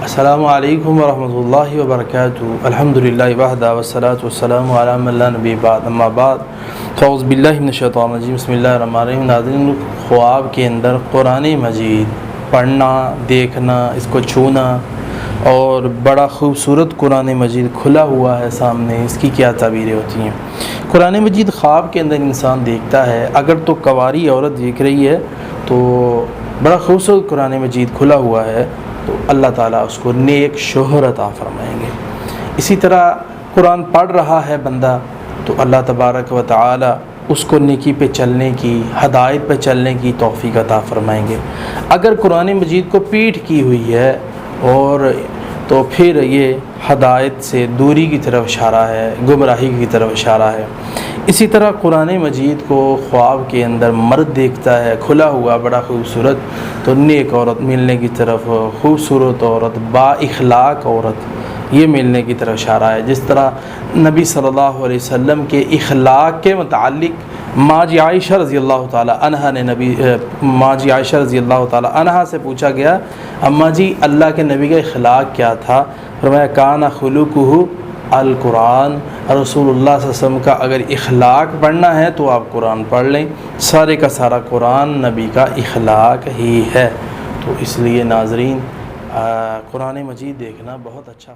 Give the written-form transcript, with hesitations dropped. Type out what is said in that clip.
السلام علیکم ورحمۃ اللہ وبرکاتہ۔ الحمدللہ وحدہ والصلاۃ والسلام علی من لا نبی بعد، اما بعد فاعوذ باللہ من الشیطان الرجیم، بسم اللہ الرحمن الرحیم۔ ناظرین، خواب کے اندر قرآن مجید پڑھنا، دیکھنا، اس کو چھونا، اور بڑا خوبصورت قرآن مجید کھلا ہوا ہے سامنے، اس کی کیا تعبیریں ہوتی ہیں؟ قرآن مجید خواب کے اندر انسان دیکھتا ہے، اگر تو کنواری عورت دیکھ رہی ہے تو بڑا خوبصورت قرآن مجید کھلا ہوا ہے تو اللہ تعالیٰ اس کو نیک شوہر عطا فرمائیں گے۔ اسی طرح قرآن پڑھ رہا ہے بندہ تو اللہ تبارک و تعالیٰ اس کو نیکی پہ چلنے کی، ہدایت پہ چلنے کی توفیق عطا فرمائیں گے۔ اگر قرآن مجید کو پیٹھ کی ہوئی ہے اور تو پھر یہ ہدایت سے دوری کی طرف اشارہ ہے، گمراہی کی طرف اشارہ ہے۔ اسی طرح قرآن مجید کو خواب کے اندر مرد دیکھتا ہے کھلا ہوا بڑا خوبصورت تو نیک عورت ملنے کی طرف، خوبصورت عورت، با اخلاق عورت، یہ ملنے کی طرف اشارہ ہے۔ جس طرح نبی صلی اللہ علیہ وسلم کے اخلاق کے متعلق ماں جی عائشہ رضی اللہ تعالی عنہا نے ماں جی عائشہ رضی اللہ تعالی عنہا سے پوچھا گیا، اماں جی اللہ کے نبی کا اخلاق کیا تھا؟ فرمایا کان خلقہ القرآن، رسول اللہ صلی اللہ علیہ وسلم کا اگر اخلاق پڑھنا ہے تو آپ قرآن پڑھ لیں، سارے کا سارا قرآن نبی کا اخلاق ہی ہے۔ تو اس لیے ناظرین، قرآن مجید دیکھنا بہت اچھا